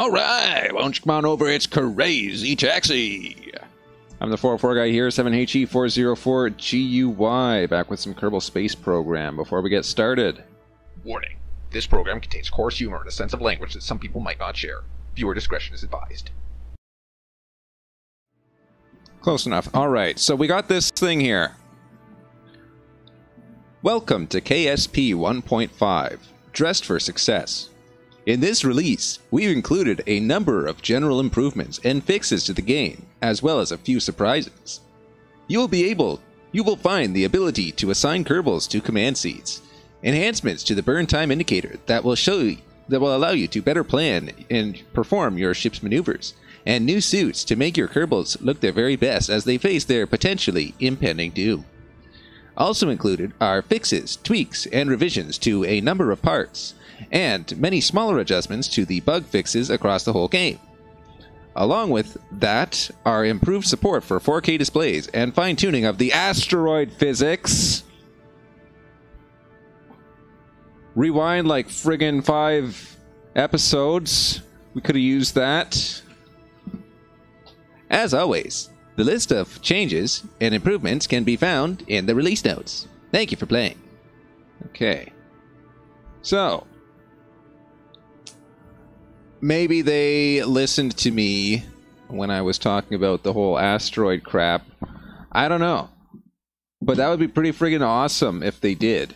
All right, why don't you come on over? It's Crazy Taxi. I'm the 404 guy here, 7HE404GUY, back with some Kerbal Space Program. Before we get started, warning, this program contains coarse humor and a sense of language that some people might not share. Viewer discretion is advised. Close enough. All right, so we got this thing here. Welcome to KSP 1.5, Dressed for Success. In this release, we've included a number of general improvements and fixes to the game, as well as a few surprises. You will find the ability to assign Kerbals to command seats, enhancements to the burn time indicator that will allow you to better plan and perform your ship's maneuvers, and new suits to make your Kerbals look their very best as they face their potentially impending doom. Also included are fixes, tweaks, and revisions to a number of parts, and many smaller adjustments to the bug fixes across the whole game. Along with that are improved support for 4K displays and fine-tuning of the asteroid physics. Rewind like friggin' 5 episodes. We could have used that. As always, the list of changes and improvements can be found in the release notes. Thank you for playing. Okay. So, maybe they listened to me when I was talking about the whole asteroid crap. I don't know. But that would be pretty friggin' awesome if they did.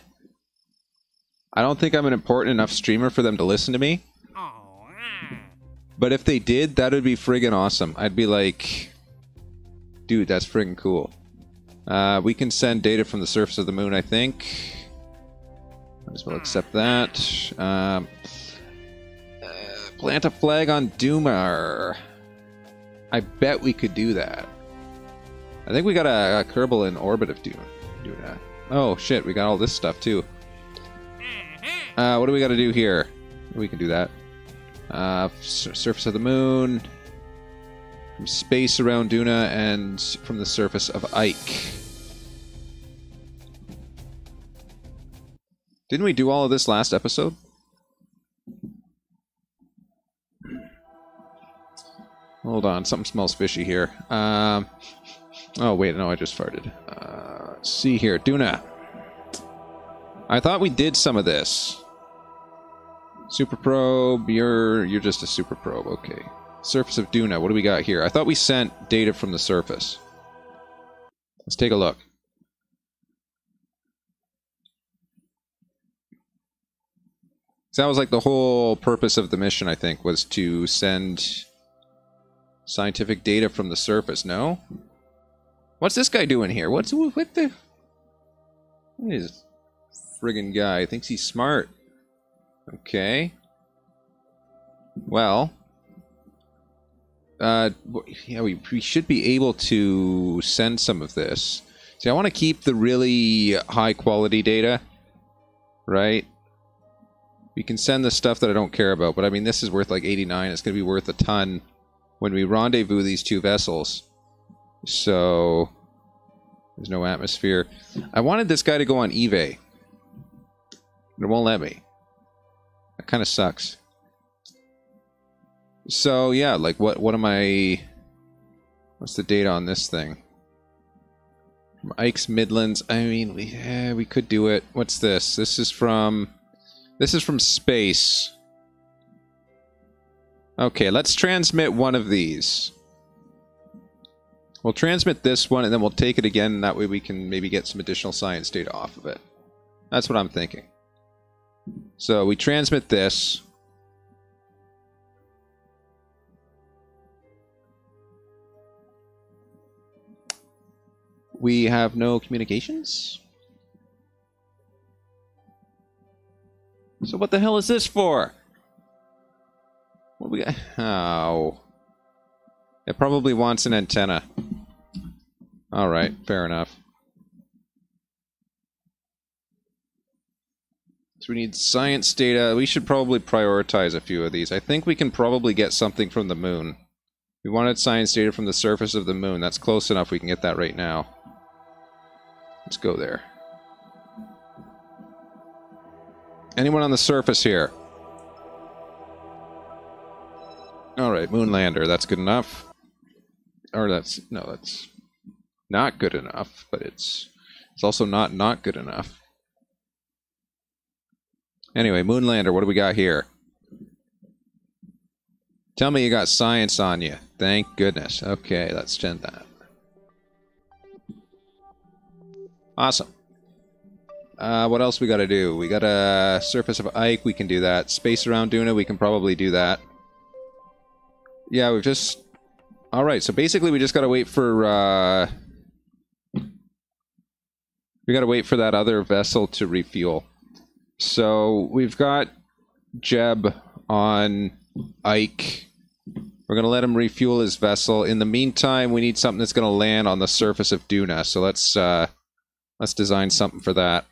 I don't think I'm an important enough streamer for them to listen to me. But if they did, that would be friggin' awesome. I'd be like, dude, that's friggin' cool. We can send data from the surface of the moon, I think. Might as well accept that. Plant a flag on Dumar. I bet we could do that. I think we got a Kerbal in orbit of Duna. Oh shit, we got all this stuff too. What do we got to do here? We can do that. Surface of the moon. From space around Duna and from the surface of Ike. Didn't we do all of this last episode? Hold on, something smells fishy here. Oh wait, no, I just farted. Let's see here, Duna. I thought we did some of this. Super probe, you're just a super probe, okay. Surface of Duna, what do we got here? I thought we sent data from the surface. Let's take a look. So that was like the whole purpose of the mission, I think, was to send scientific data from the surface, no? What's this guy doing here? What is this friggin' guy? Thinks he's smart. Okay. Well, yeah, we should be able to send some of this. See, I want to keep the really high quality data, right? We can send the stuff that I don't care about, but I mean, this is worth like 89. It's going to be worth a ton when we rendezvous these two vessels. So, there's no atmosphere. I wanted this guy to go on eVay. But it won't let me. That kind of sucks. So, yeah, like, what am I... What's the data on this thing? From Ike's Midlands. I mean, we could do it. What's this? This is from space. Okay, let's transmit one of these. We'll transmit this one, and then we'll take it again, and that way we can maybe get some additional science data off of it. That's what I'm thinking. So, we transmit this. We have no communications? So what the hell is this for? What do we got? Oh. It probably wants an antenna. Alright, fair enough. So we need science data. We should probably prioritize a few of these. I think we can probably get something from the moon. We wanted science data from the surface of the moon. That's close enough. We can get that right now. Let's go there. Anyone on the surface here? Alright, Moonlander, that's good enough. Or that's not good enough, but it's also not good enough. Anyway, Moonlander, what do we got here? Tell me you got science on you. Thank goodness. Okay, let's send that. Awesome. What else we gotta do? We got a surface of Ike, we can do that. Space around Duna, we can probably do that. Yeah, we've just... Alright, so basically we just gotta wait for, we gotta wait for that other vessel to refuel. So, we've got Jeb on Ike. We're gonna let him refuel his vessel. In the meantime, we need something that's gonna land on the surface of Duna, so let's design something for that.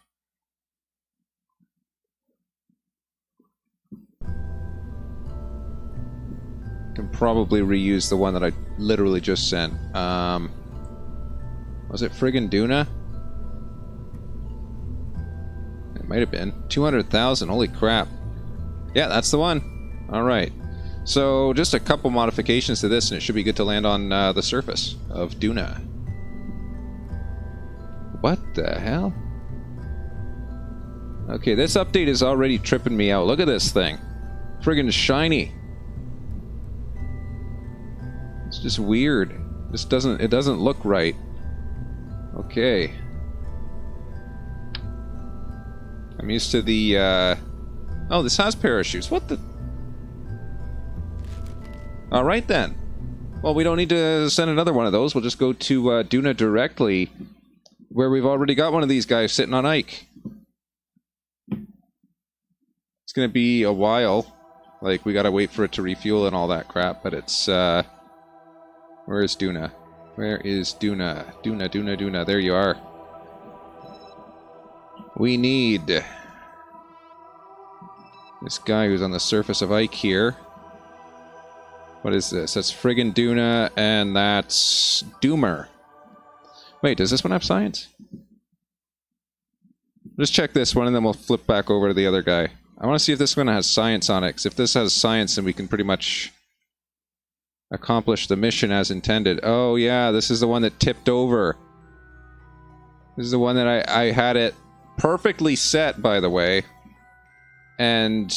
Can probably reuse the one that I literally just sent. Was it friggin' Duna? It might have been. 200,000, holy crap. Yeah, that's the one. Alright. So, just a couple modifications to this and it should be good to land on the surface of Duna. What the hell? Okay, this update is already tripping me out. Look at this thing. Friggin' shiny. It's just weird. It doesn't look right. Okay. I'm used to the, Oh, this has parachutes. What the... Alright then. Well, we don't need to send another one of those. We'll just go to Duna directly, where we've already got one of these guys sitting on Ike. It's gonna be a while. Like, we gotta wait for it to refuel and all that crap, but it's, where is Duna? Where is Duna? Duna. There you are. We need this guy who's on the surface of Ike here. What is this? That's friggin' Duna, and that's Doomer. Wait, does this one have science? Just check this one, and then we'll flip back over to the other guy. I want to see if this one has science on it, because if this has science, then we can pretty much accomplish the mission as intended. Oh, yeah, this is the one that tipped over. This is the one that I had it perfectly set, by the way. And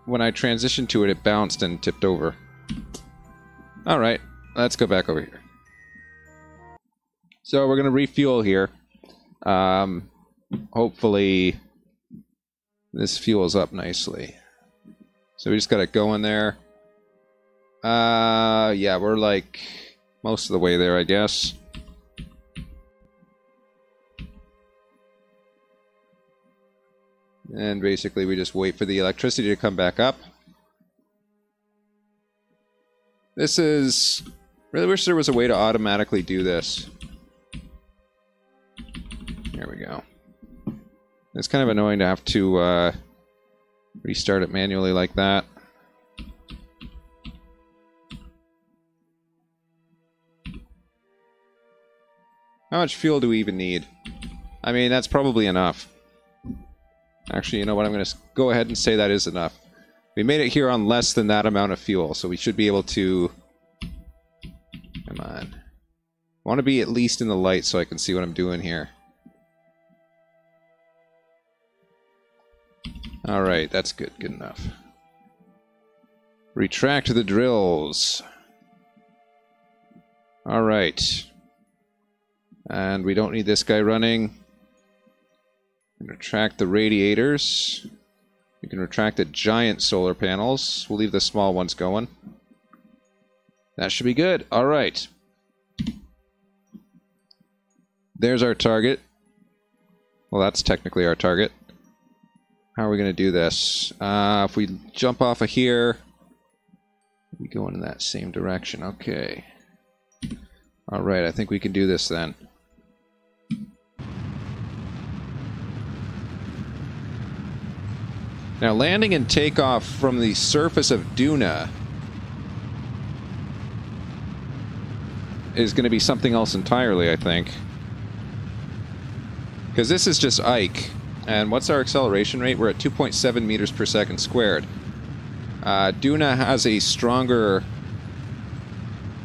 when I transitioned to it, it bounced and tipped over. Alright, let's go back over here. So we're going to refuel here. Hopefully this fuels up nicely. So we just got to go in there. Yeah, we're like most of the way there, I guess. And basically we just wait for the electricity to come back up. This is... Really wish there was a way to automatically do this. There we go. It's kind of annoying to have to restart it manually like that. How much fuel do we even need? I mean, that's probably enough. Actually, you know what? I'm going to go ahead and say that is enough. We made it here on less than that amount of fuel, so we should be able to... Come on. I want to be at least in the light so I can see what I'm doing here. Alright, that's good. Good enough. Retract the drills. Alright. And we don't need this guy running. Retract the radiators. We can retract the giant solar panels. We'll leave the small ones going. That should be good. Alright. There's our target. Well, that's technically our target. How are we going to do this? If we jump off of here, we go in that same direction. Okay. Alright, I think we can do this then. Now, landing and takeoff from the surface of Duna is going to be something else entirely, I think. Because this is just Ike. And what's our acceleration rate? We're at 2.7 meters per second squared. Duna has a stronger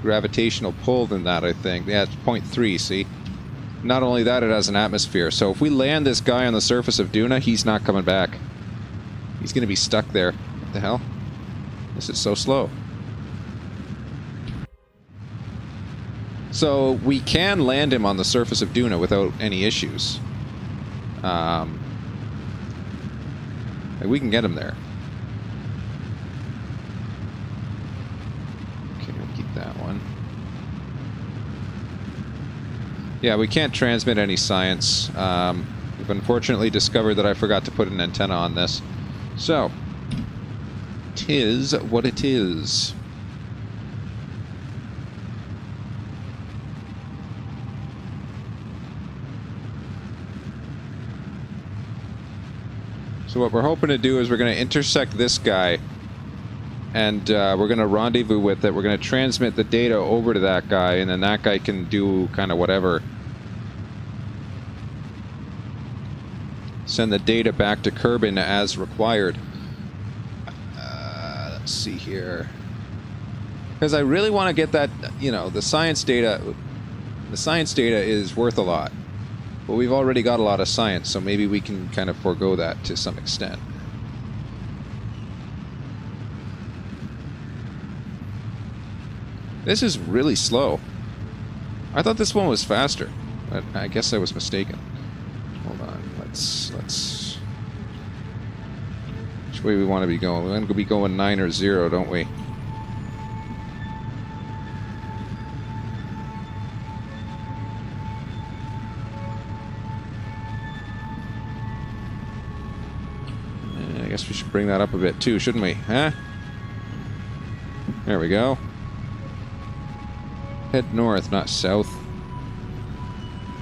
gravitational pull than that, I think. Yeah, it's 0.3, see? Not only that, it has an atmosphere. So if we land this guy on the surface of Duna, he's not coming back. He's going to be stuck there. What the hell? This is so slow. So we can land him on the surface of Duna without any issues. We can get him there. Okay, we'll keep that one. Yeah, we can't transmit any science. We've unfortunately discovered that I forgot to put an antenna on this. So, 'tis what it is. So what we're hoping to do is we're going to intersect this guy, and we're going to rendezvous with it. We're going to transmit the data over to that guy, and then that guy can do kind of whatever. Send the data back to Kerbal as required. Let's see here. Because I really want to get that, you know, the science data. The science data is worth a lot. But we've already got a lot of science, so maybe we can kind of forego that to some extent. This is really slow. I thought this one was faster, but I guess I was mistaken. Hold on, let's... Which way we want to be going? We want to be going 9 or 0, don't we? I guess we should bring that up a bit too, shouldn't we? Huh? There we go. Head north, not south.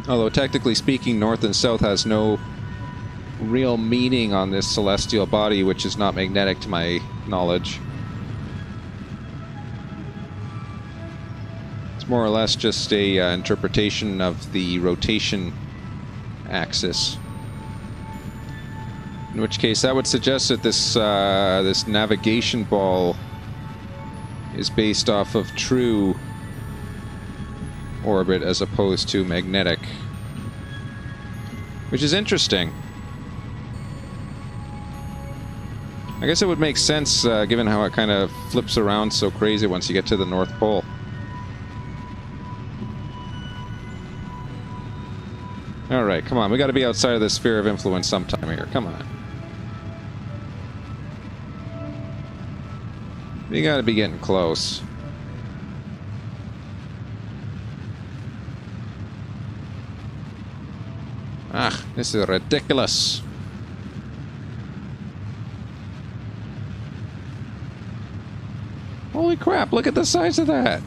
Although, technically speaking, north and south has no real meaning on this celestial body, which is not magnetic to my knowledge. It's more or less just a interpretation of the rotation axis. In which case, that would suggest that this this navigation ball is based off of true orbit as opposed to magnetic, which is interesting. I guess it would make sense given how it kind of flips around so crazy once you get to the North Pole. Alright, come on, we gotta be outside of the sphere of influence sometime here, come on. We gotta be getting close. Ah, this is ridiculous. Holy crap, look at the size of that.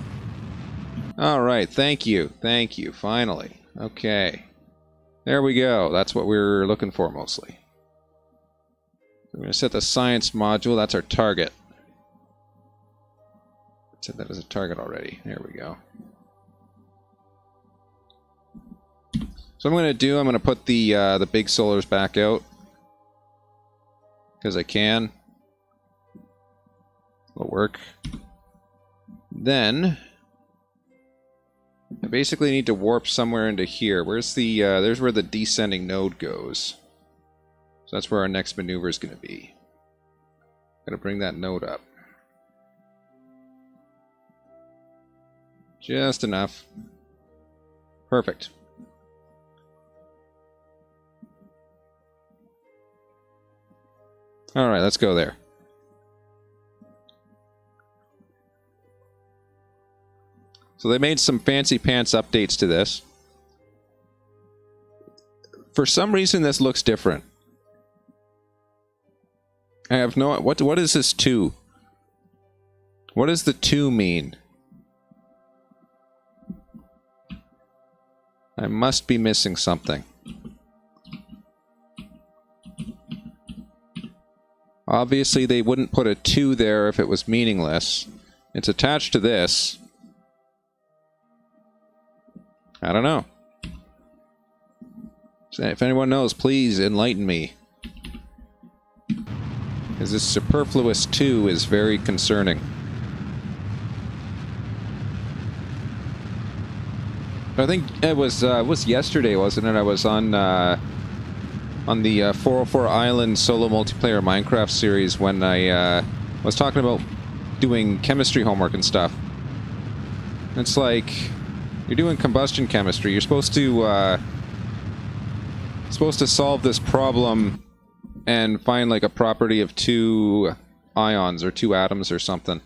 Alright, thank you, finally. Okay. There we go, that's what we were looking for mostly. We're going to set the science module, that's our target. Set that as a target already. There we go. So I'm going to put the big solars back out because I can. It'll work. Then I basically need to warp somewhere into here. Where's the there's where the descending node goes. So that's where our next maneuver is going to be. Got to bring that node up. Just enough. Perfect. Alright, let's go there. So they made some fancy pants updates to this. For some reason this looks different. I have no... What is this 2? What does the 2 mean? I must be missing something. Obviously, they wouldn't put a 2 there if it was meaningless. It's attached to this. I don't know. So if anyone knows, please enlighten me. Because this superfluous 2 is very concerning. I think it was yesterday, wasn't it? I was on the 404 Island solo multiplayer Minecraft series when I was talking about doing chemistry homework and stuff. It's like you're doing combustion chemistry. You're supposed to solve this problem and find like a property of 2 ions or 2 atoms or something.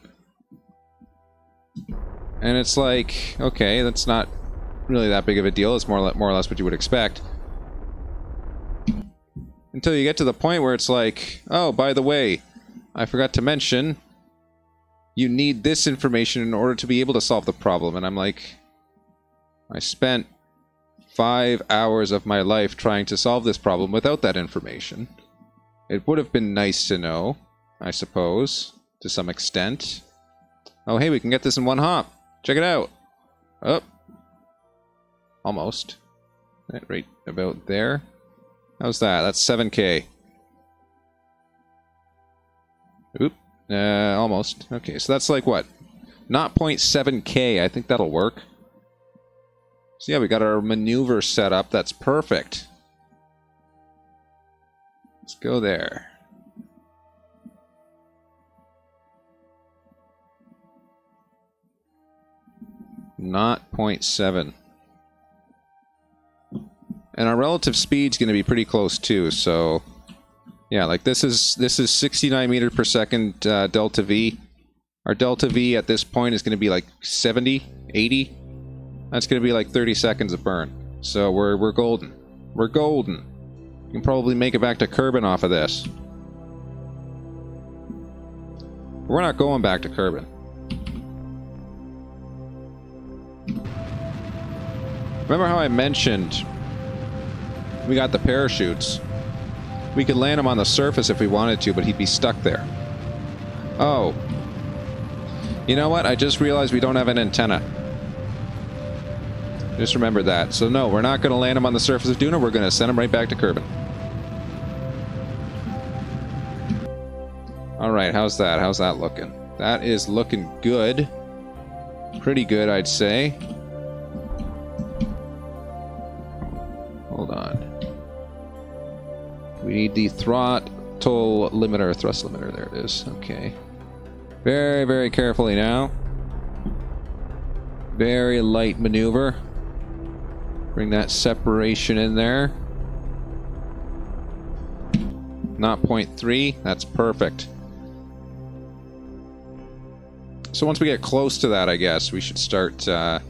And it's like, okay, that's not really that big of a deal. It's more or less what you would expect. Until you get to the point where it's like, oh, by the way, I forgot to mention, you need this information in order to be able to solve the problem. And I'm like, I spent 5 hours of my life trying to solve this problem without that information. It would have been nice to know, I suppose, to some extent. Oh, hey, we can get this in one hop. Check it out. Oh. Almost. Right about there. How's that? That's 7K. Oop. Almost. Okay, so that's like what? Not 0.7K. I think that'll work. So yeah, we got our maneuver set up. That's perfect. Let's go there. Not 0.7. And our relative speed's going to be pretty close too, so yeah, like this is 69 meters per second delta V. Our delta V at this point is going to be like 70, 80. That's going to be like 30 seconds of burn. So we're golden. We're golden. You can probably make it back to Kerbal off of this. We're not going back to Kerbal. Remember how I mentioned we got the parachutes? We could land him on the surface if we wanted to, but he'd be stuck there. Oh. You know what? I just realized we don't have an antenna. Just remember that. So no, we're not going to land him on the surface of Duna. We're going to send him right back to Kerbal. Alright, how's that? How's that looking? That is looking good. Pretty good, I'd say. Hold on. We need the throttle limiter, thrust limiter. There it is. Okay. Very, very carefully now. Very light maneuver. Bring that separation in there. Not 0.3. That's perfect. So once we get close to that, I guess, we should start, I'd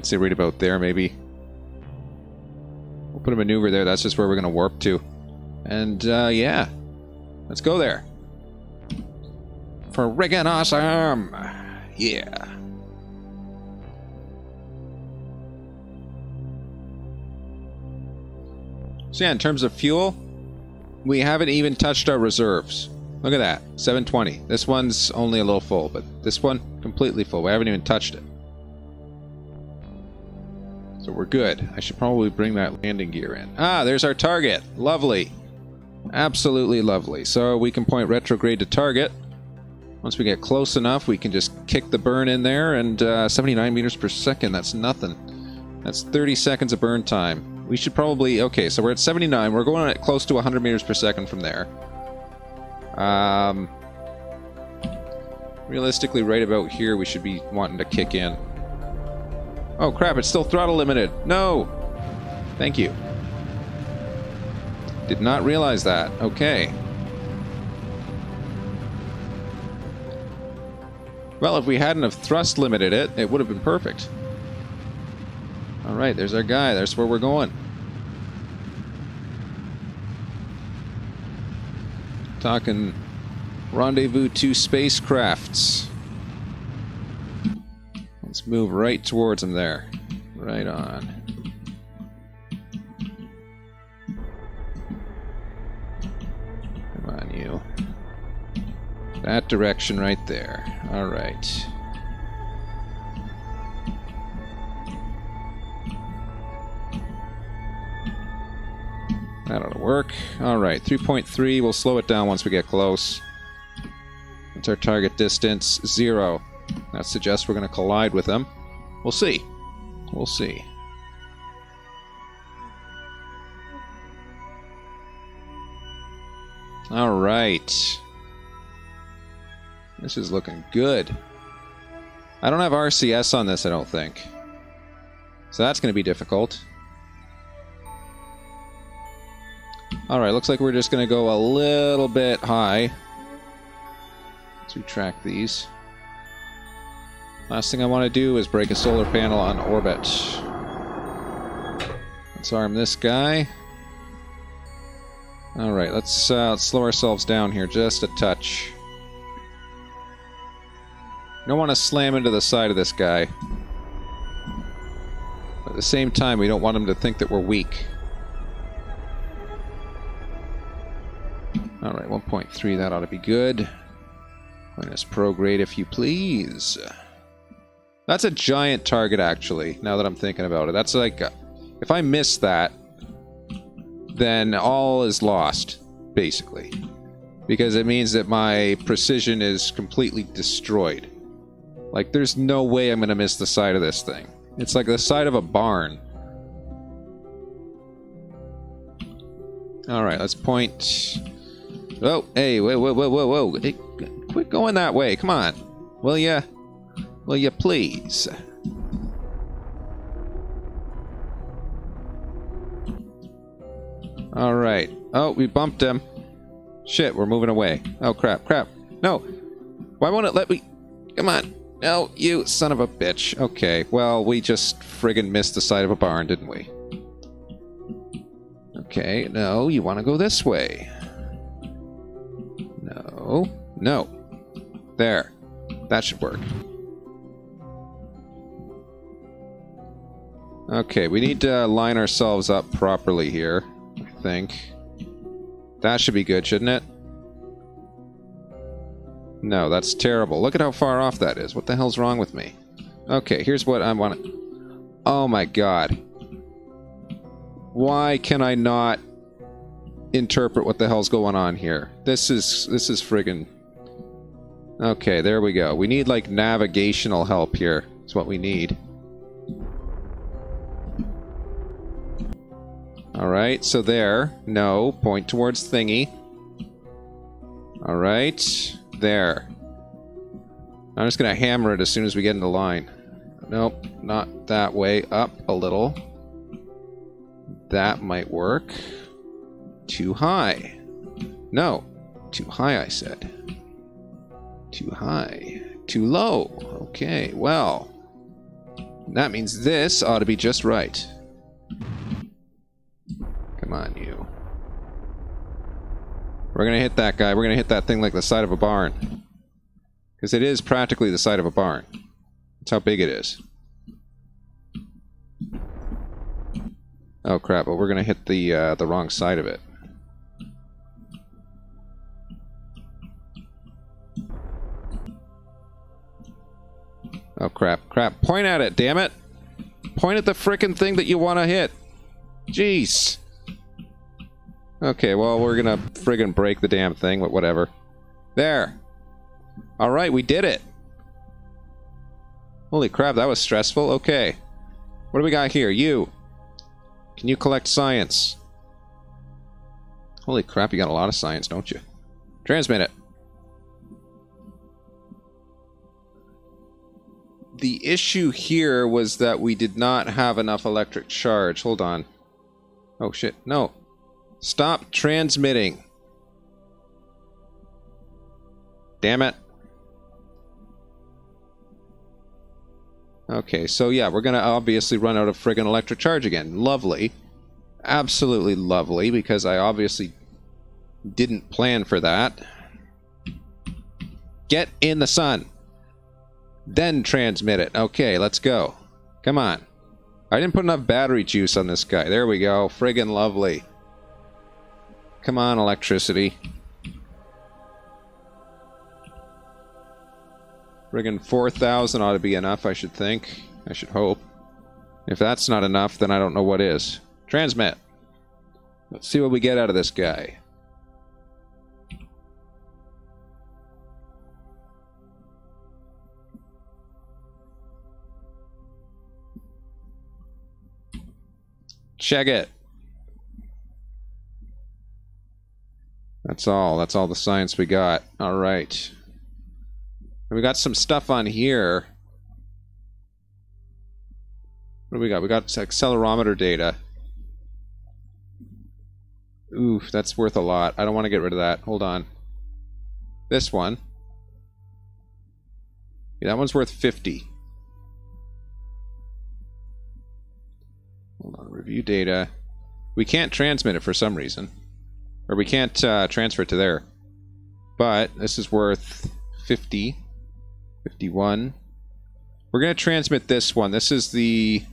say right about there, maybe. We'll put a maneuver there. That's just where we're going to warp to. And, yeah. Let's go there. Friggin' awesome! Yeah. So yeah, in terms of fuel, we haven't even touched our reserves. Look at that, 720. This one's only a little full, but this one, completely full. We haven't even touched it. So we're good. I should probably bring that landing gear in. Ah, there's our target. Lovely. Absolutely lovely. So we can point retrograde to target. Once we get close enough, we can just kick the burn in there, and 79 meters per second, that's nothing. That's 30 seconds of burn time. We should probably... Okay, so we're at 79. We're going at close to 100 meters per second from there. Realistically, right about here, we should be wanting to kick in. Oh crap, it's still throttle limited. No! Thank you. Did not realize that. Okay. Well, if we hadn't have thrust limited it, it would have been perfect. Alright, there's our guy. There's where we're going. Talking rendezvous 2 spacecrafts. Let's move right towards him there. Right on. Come on, you. That direction right there. Alright. That ought to work. Alright, 3.3. We'll slow it down once we get close. That's our target distance. 0. That suggests we're going to collide with them. We'll see. We'll see. All right. This is looking good. I don't have RCS on this, I don't think. So that's going to be difficult. Alright, looks like we're just going to go a little bit high. Let's retract these. Last thing I want to do is break a solar panel on orbit. Let's arm this guy. Alright, let's slow ourselves down here just a touch. Don't want to slam into the side of this guy. At the same time, we don't want him to think that we're weak. Alright, 1.3, that ought to be good. Minus prograde, if you please. That's a giant target, actually, now that I'm thinking about it. That's like... if I miss that, then all is lost, basically. Because it means that my precision is completely destroyed. Like, there's no way I'm going to miss the side of this thing. It's like the side of a barn. Alright, let's point... Oh, hey, whoa, whoa, whoa, whoa, whoa. Hey, quit going that way, come on. Will ya? Will ya please? Alright. Oh, we bumped him. Shit, we're moving away. Oh, crap, crap. No! Why won't it let me... Come on. No, you son of a bitch. Okay, well, we just friggin' missed the side of a barn, didn't we? Okay, no, you want to go this way. No. No. There. That should work. Okay, we need to line ourselves up properly here, I think. That should be good, shouldn't it? No, that's terrible. Look at how far off that is. What the hell's wrong with me? Okay, here's what I want to... Oh my god. Why can I not interpret what the hell's going on here? This is friggin... Okay, there we go. We need, like, navigational help here. That's what we need. Alright, so there. No, point towards thingy. Alright, there. I'm just gonna hammer it as soon as we get into line. Nope, not that way. Up a little. That might work. Too high. No, too high I said. Too high. Too low. Okay, well. That means this ought to be just right. Come on, you. We're gonna hit that guy. We're gonna hit that thing like the side of a barn. Because it is practically the side of a barn. That's how big it is. Oh crap, but we're gonna hit the wrong side of it. Oh crap, crap. Point at it, damn it! Point at the frickin' thing that you wanna hit! Jeez! Okay, well, we're gonna friggin' break the damn thing, but whatever. There! Alright, we did it! Holy crap, that was stressful. Okay. What do we got here? You! Can you collect science? Holy crap, you got a lot of science, don't you? Transmit it! The issue here was that we did not have enough electric charge. Hold on. Oh shit, no. Stop transmitting. Damn it. Okay, so yeah, we're gonna obviously run out of friggin' electric charge again. Lovely. Absolutely lovely, because I obviously didn't plan for that. Get in the sun. Then transmit it. Okay, let's go. Come on. I didn't put enough battery juice on this guy. There we go. Friggin' lovely. Come on, electricity. Friggin' 4,000 ought to be enough, I should think. I should hope. If that's not enough, then I don't know what is. Transmit. Let's see what we get out of this guy. Check it. That's all. That's all the science we got. All right. And we got some stuff on here. What do we got? We got accelerometer data. Oof, that's worth a lot. I don't want to get rid of that. Hold on. This one. Yeah, that one's worth 50. Hold on. Review data. We can't transmit it for some reason. Or we can't transfer it to there. But this is worth 50. 51. We're going to transmit this one. This is the...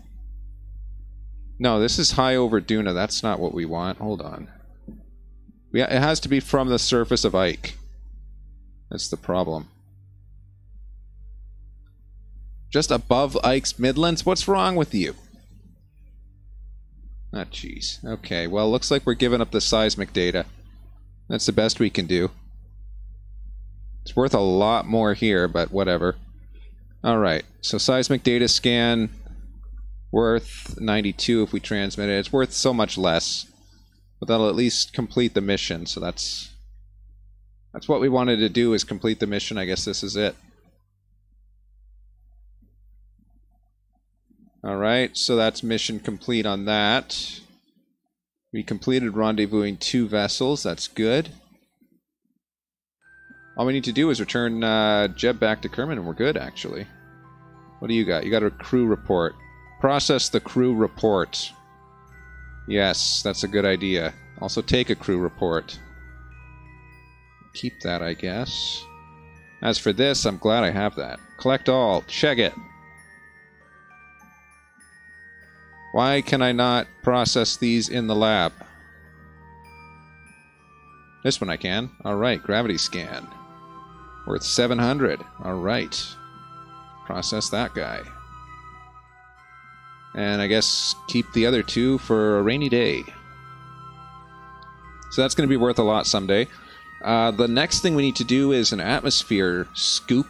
No, this is high over Duna. That's not what we want. Hold on. It has to be from the surface of Ike. That's the problem. Just above Ike's Midlands? What's wrong with you? Ah, jeez. Okay, well, looks like we're giving up the seismic data. That's the best we can do. It's worth a lot more here, but whatever. Alright, so seismic data scan, worth 92 if we transmit it. It's worth so much less. But that'll at least complete the mission, so that's what we wanted to do, is complete the mission. I guess this is it. Alright, so that's mission complete on that. We completed rendezvousing 2 vessels. That's good. All we need to do is return Jeb back to Kerman, and we're good, actually. What do you got? You got a crew report. Process the crew report. Yes, that's a good idea. Also take a crew report. Keep that, I guess. As for this, I'm glad I have that. Collect all. Check it. Why can I not process these in the lab? This one I can. Alright, gravity scan. Worth 700. Alright. Process that guy. And I guess keep the other 2 for a rainy day. So that's going to be worth a lot someday. The next thing we need to do is an atmosphere scoop.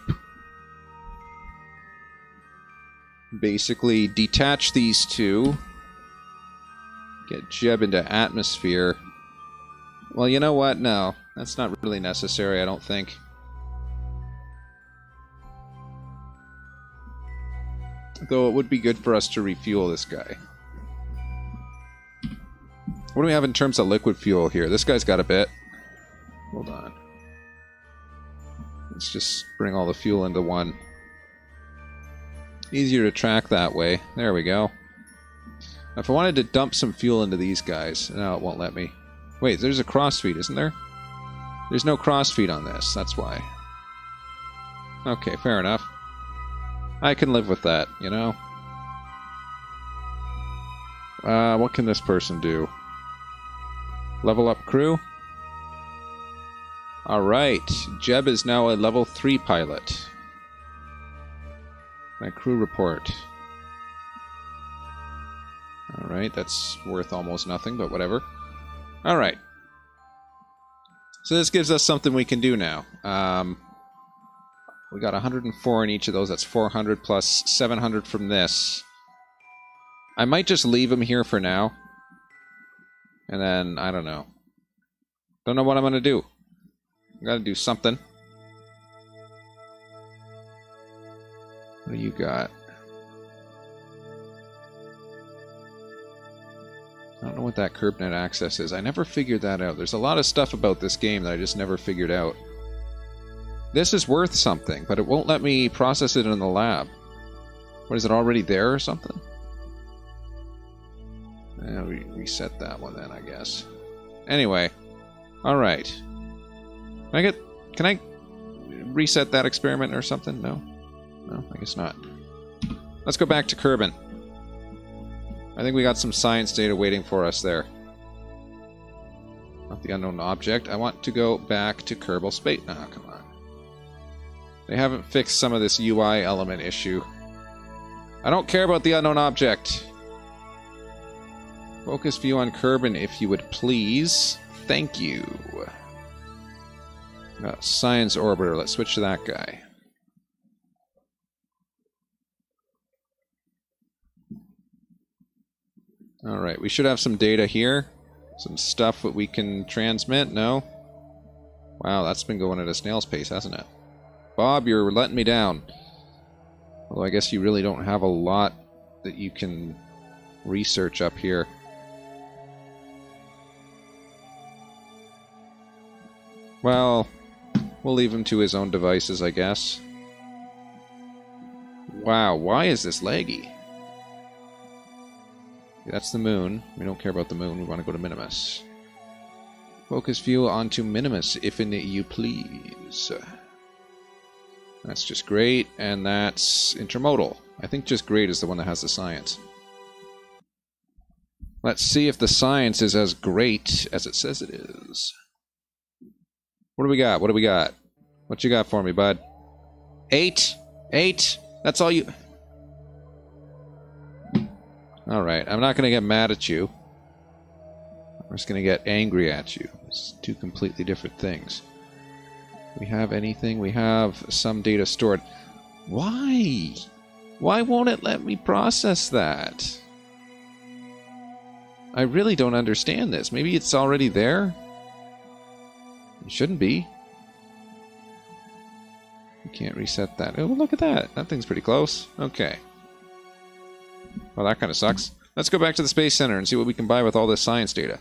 Basically, detach these 2. Get Jeb into atmosphere. Well, you know what? No, that's not really necessary, I don't think. Though it would be good for us to refuel this guy. What do we have in terms of liquid fuel here? This guy's got a bit. Hold on. Let's just bring all the fuel into one. Easier to track that way. There we go. Now, if I wanted to dump some fuel into these guys... No, it won't let me. Wait, there's a crossfeed, isn't there? There's no crossfeed on this, that's why. Okay, fair enough. I can live with that, you know? What can this person do? Level up crew? Alright, Jeb is now a level 3 pilot. My crew report. Alright, that's worth almost nothing, but whatever. Alright. So this gives us something we can do now. We got 104 in each of those. That's 400 plus 700 from this. I might just leave them here for now. And then, I don't know. Don't know what I'm going to do. I got to do something. What do you got? I don't know what that CurbNet access is. I never figured that out. There's a lot of stuff about this game that I just never figured out. This is worth something, but it won't let me process it in the lab. What, is it already there or something? We reset that one then, I guess. Anyway. Alright. Can I reset that experiment or something? No? No, I guess not. Let's go back to Kerbin. I think we got some science data waiting for us there. Not the unknown object. I want to go back to Kerbal Space. Oh, come on. They haven't fixed some of this UI element issue. I don't care about the unknown object. Focus view on Kerbin, if you would please. Thank you. Science orbiter. Let's switch to that guy. Alright, we should have some data here. Some stuff that we can transmit. No? Wow, that's been going at a snail's pace, hasn't it? Bob, you're letting me down. Although I guess you really don't have a lot that you can research up here. Well, we'll leave him to his own devices, I guess. Wow, why is this laggy? That's the moon. We don't care about the moon. We want to go to Minimus. Focus view onto Minimus, if you please. That's just great, and that's intermodal. I think just great is the one that has the science. Let's see if the science is as great as it says it is. What do we got? What do we got? What you got for me, bud? 8? 8? That's all you... Alright, I'm not going to get mad at you. I'm just going to get angry at you. It's two completely different things. We have anything? We have some data stored. Why? Why won't it let me process that? I really don't understand this. Maybe it's already there? It shouldn't be. You can't reset that. Oh, look at that. That thing's pretty close. Okay. Well, that kind of sucks. Let's go back to the Space Center and see what we can buy with all this science data.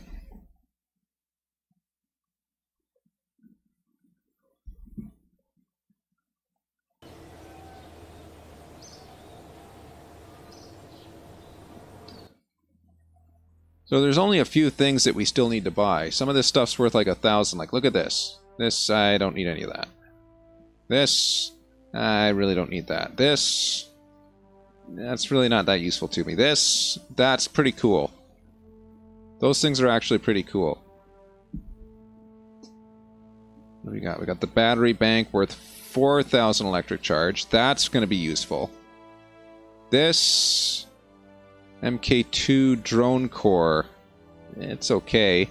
So there's only a few things that we still need to buy. Some of this stuff's worth like 1,000. Like, look at this. This, I don't need any of that. This, I really don't need that. This, that's really not that useful to me. This, that's pretty cool. Those things are actually pretty cool. What do we got? We got the battery bank worth 4,000 electric charge. That's going to be useful. This... MK2 drone core. It's okay.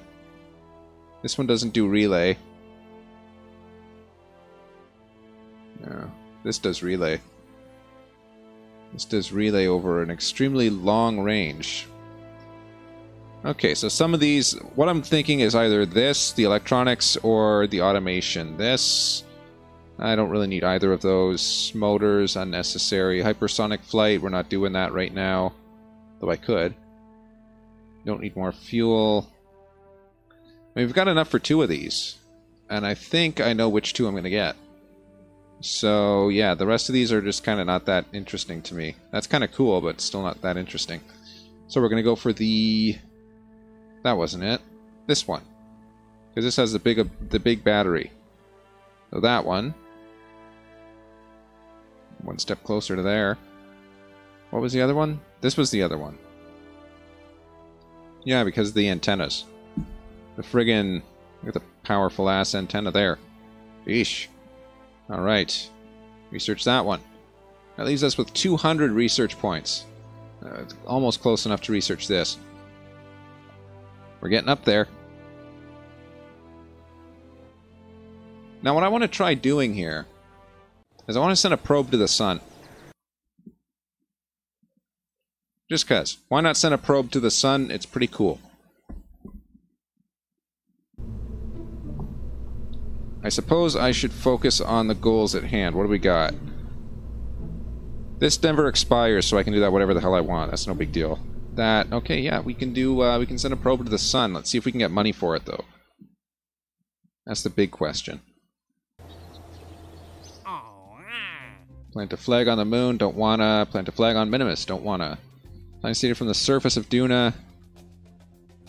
This one doesn't do relay. No, this does relay. This does relay over an extremely long range. Okay, so some of these, what I'm thinking is either this, the electronics, or the automation. This, I don't really need either of those. Motors, unnecessary. Hypersonic flight, we're not doing that right now. Though I could. Don't need more fuel. I mean, we've got enough for 2 of these. And I think I know which 2 I'm going to get. So, yeah, the rest of these are just kind of not that interesting to me. That's kind of cool, but still not that interesting. So we're going to go for the... That wasn't it. This one. Because this has the big battery. So that one. One step closer to there. What was the other one? This was the other one. Yeah, because of the antennas. The friggin... Look at the powerful ass antenna there. Eesh. Alright. Research that one. That leaves us with 200 research points. It's almost close enough to research this. We're getting up there. Now what I want to try doing here is I want to send a probe to the sun. Just cuz. Why not send a probe to the sun? It's pretty cool. I suppose I should focus on the goals at hand. What do we got? This never expires, so I can do that whatever the hell I want. That's no big deal. That, okay, yeah, we can do, we can send a probe to the sun. Let's see if we can get money for it, though. That's the big question. Plant a flag on the moon, don't wanna. Plant a flag on Minimus, don't wanna. Plant data from the surface of Duna.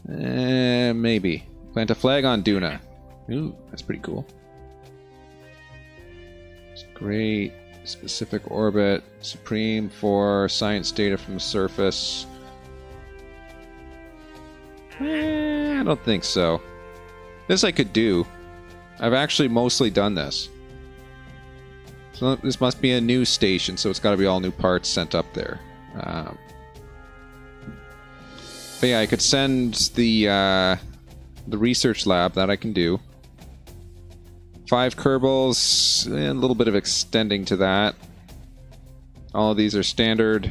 Maybe. Plant a flag on Duna. Ooh, that's pretty cool. It's great. Specific orbit. Supreme for science data from the surface. I don't think so. This I could do. I've actually mostly done this. So this must be a new station, so it's got to be all new parts sent up there. But yeah, I could send the research lab. That I can do. 5 Kerbals, a little bit of extending to that. All of these are standard.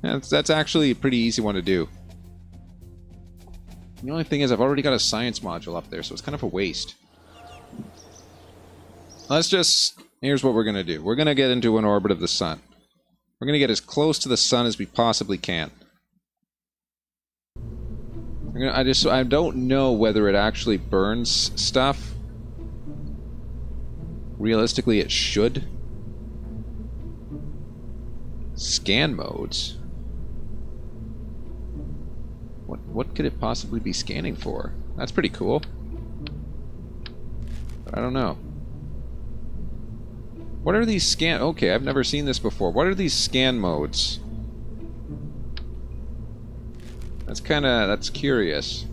Yeah, that's actually a pretty easy one to do. The only thing is I've already got a science module up there, so it's kind of a waste. Let's just... Here's what we're going to do. We're going to get into an orbit of the sun. We're going to get as close to the sun as we possibly can. I don't know whether it actually burns stuff. Realistically, it should. Scan modes? What could it possibly be scanning for? That's pretty cool. But I don't know. What are these scan... Okay, I've never seen this before. What are these scan modes? That's curious.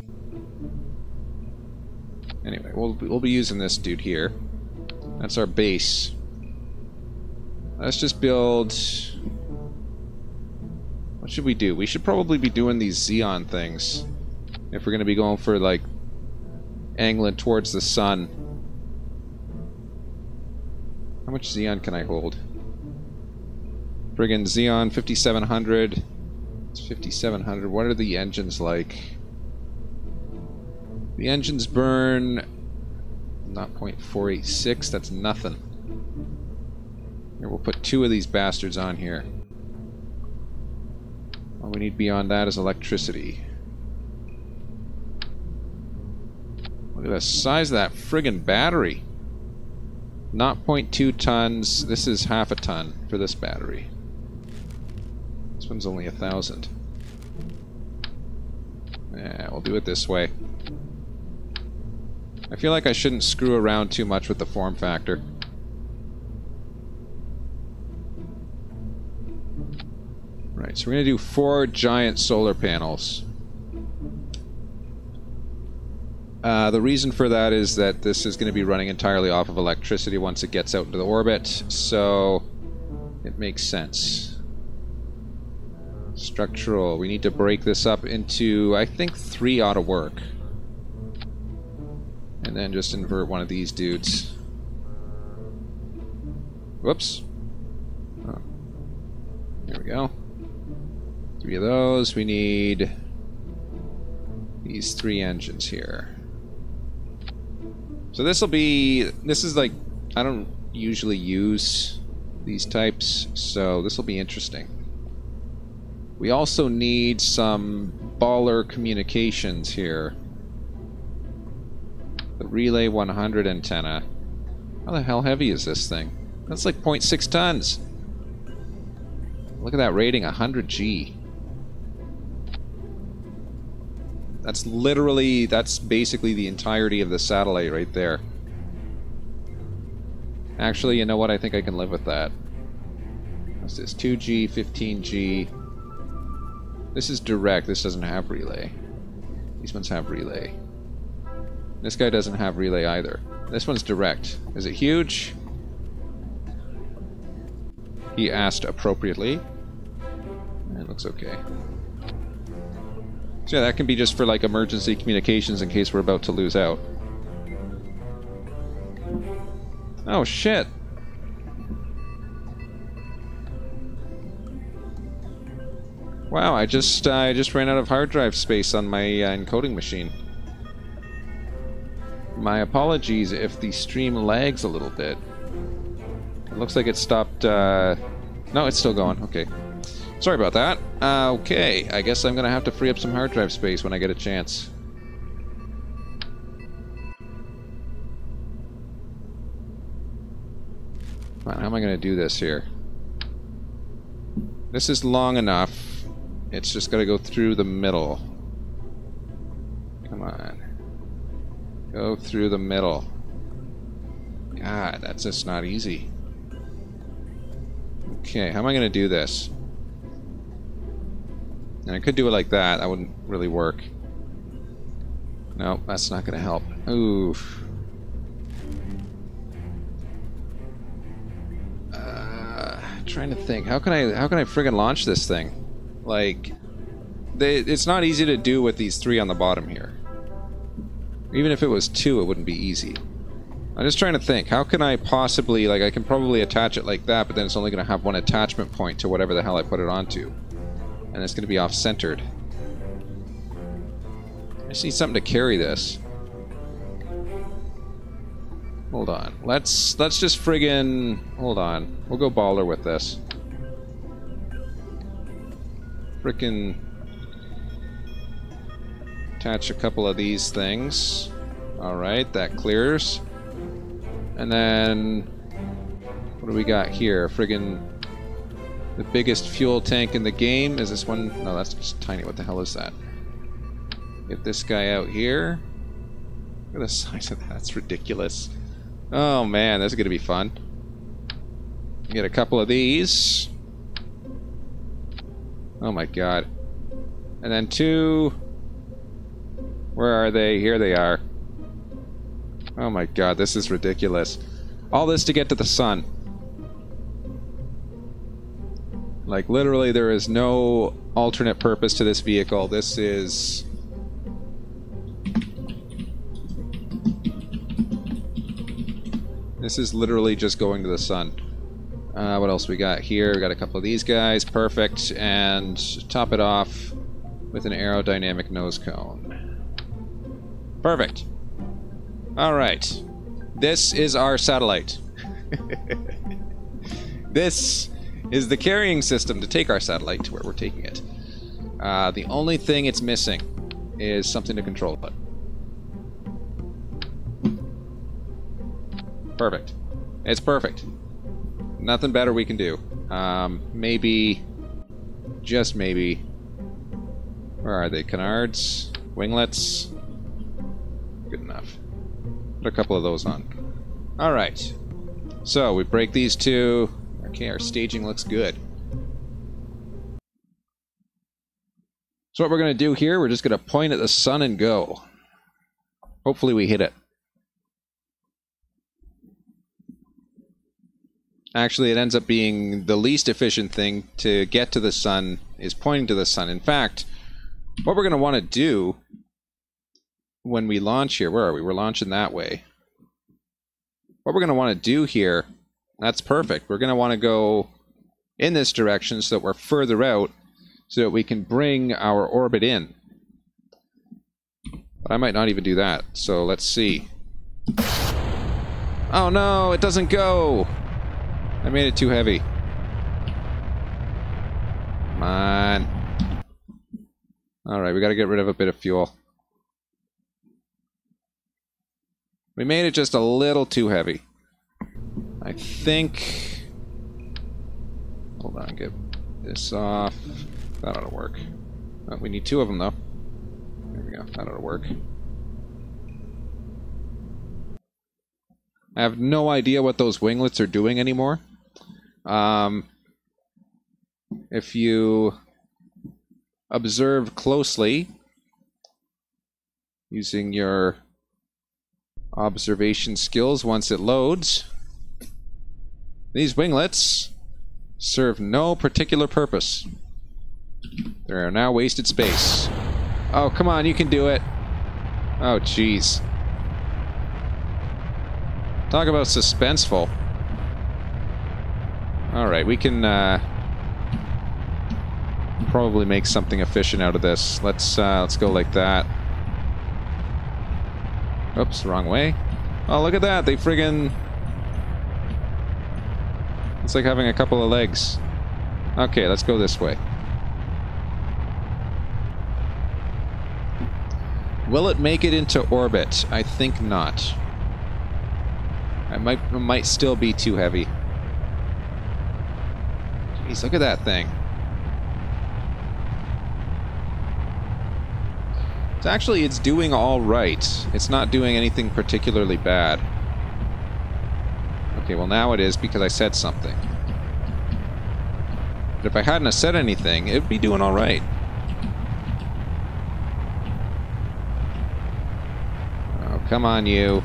Anyway, we'll be using this dude here. That's our base. Let's just build... What should we do? We should probably be doing these Xeon things. If we're going to be going for, like, angling towards the sun. How much Xeon can I hold? Friggin' Xeon 5700. It's 5700. What are the engines like? The engines burn... Not 0.486. That's nothing. Here, we'll put 2 of these bastards on here. All we need beyond that is electricity. Look at the size of that friggin' battery. Not 0.2 tons. This is half a ton for this battery. This one's only 1,000. Yeah, we'll do it this way. I feel like I shouldn't screw around too much with the form factor. Right, so we're going to do 4 giant solar panels. The reason for that is that this is going to be running entirely off of electricity once it gets out into the orbit, so it makes sense. Structural, we need to break this up into, I think 3 ought to work. And then just invert one of these dudes. Whoops. Oh. There we go. 3 of those. We need these 3 engines here. So this is like, I don't usually use these types, so this will be interesting. We also need some baller communications here. The Relay 100 antenna. How the hell heavy is this thing? That's like 0.6 tons. Look at that rating, 100G. That's basically the entirety of the satellite right there. Actually, you know what? I think I can live with that. What's this? 2G, 15G. This is direct. This doesn't have relay. These ones have relay. This guy doesn't have relay either. This one's direct. Is it huge? He asked appropriately. It looks okay. So yeah, that can be just for like emergency communications in case we're about to lose out. Oh shit! Wow, I just ran out of hard drive space on my encoding machine. My apologies if the stream lags a little bit. It looks like it stopped. No, it's still going. Okay. Sorry about that. Okay, I guess I'm gonna have to free up some hard drive space when I get a chance. Come on, how am I gonna do this here? This is long enough. It's just gotta go through the middle. Come on. Go through the middle. God, that's just not easy. Okay, how am I gonna do this? And I could do it like that. That wouldn't really work. No, that's not going to help. Oof. Trying to think. How can I friggin' launch this thing? Like, it's not easy to do with these 3 on the bottom here. Even if it was 2, it wouldn't be easy. I'm just trying to think. How can I possibly, like, I can probably attach it like that, but then it's only going to have one attachment point to whatever the hell I put it onto. And it's going to be off-centered. I just need something to carry this. Hold on. Let's just friggin... Hold on. We'll go baller with this. Frickin' attach a couple of these things. Alright, that clears. And then... What do we got here? Friggin' the biggest fuel tank in the game. Is this one? No, that's just tiny. What the hell is that? Get this guy out here. Look at the size of that. That's ridiculous. Oh man, this is gonna be fun. Get a couple of these. Oh my god. And then two... Where are they? Here they are. Oh my god, this is ridiculous. All this to get to the sun. Like, literally, there is no alternate purpose to this vehicle. This is... This is literally just going to the sun. What else we got here? We got a couple of these guys. Perfect. And top it off with an aerodynamic nose cone. Perfect. Alright. This is our satellite. This is the carrying system to take our satellite to where we're taking it. The only thing it's missing is something to control it. Perfect. It's perfect. Nothing better we can do. Maybe, just maybe, where are they? Canards? Winglets? Good enough. Put a couple of those on. Alright. So, we break these two. Okay, our staging looks good. So what we're going to do here, we're just going to point at the sun and go. Hopefully we hit it. Actually, it ends up being the least efficient thing to get to the sun is pointing to the sun. In fact, what we're going to want to do when we launch here, where are we? We're launching that way. What we're going to want to do here, that's perfect. We're going to want to go in this direction so that we're further out so that we can bring our orbit in. But I might not even do that, so let's see. Oh no, it doesn't go! I made it too heavy. Come on. Alright, we gotta get rid of a bit of fuel. We made it just a little too heavy. I think... Hold on, get this off. That ought to work. Oh, we need two of them, though. There we go. That ought to work. I have no idea what those winglets are doing anymore. If you observe closely, using your observation skills once it loads, these winglets serve no particular purpose. They are now wasted space. Oh, come on, you can do it. Oh, jeez. Talk about suspenseful. Alright, we can probably make something efficient out of this. Let's go like that. Oops, wrong way. Oh, look at that, they friggin... It's like having a couple of legs. Okay, let's go this way. Will it make it into orbit? I think not. It might still be too heavy. Jeez, look at that thing. It's doing all right. It's not doing anything particularly bad. Okay, well now it is because I said something. But if I hadn't have said anything, it would be doing all right. Oh, come on, you.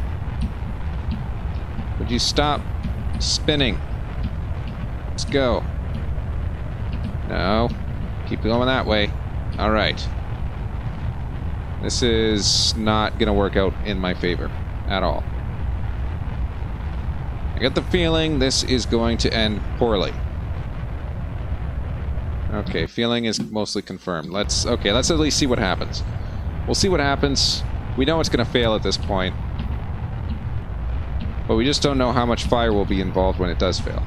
Would you stop spinning? Let's go. No. Keep going that way. Alright. This is not going to work out in my favor at all. I get the feeling this is going to end poorly. Okay, feeling is mostly confirmed. Let's at least see what happens. We'll see what happens. We know it's going to fail at this point. But we just don't know how much fire will be involved when it does fail.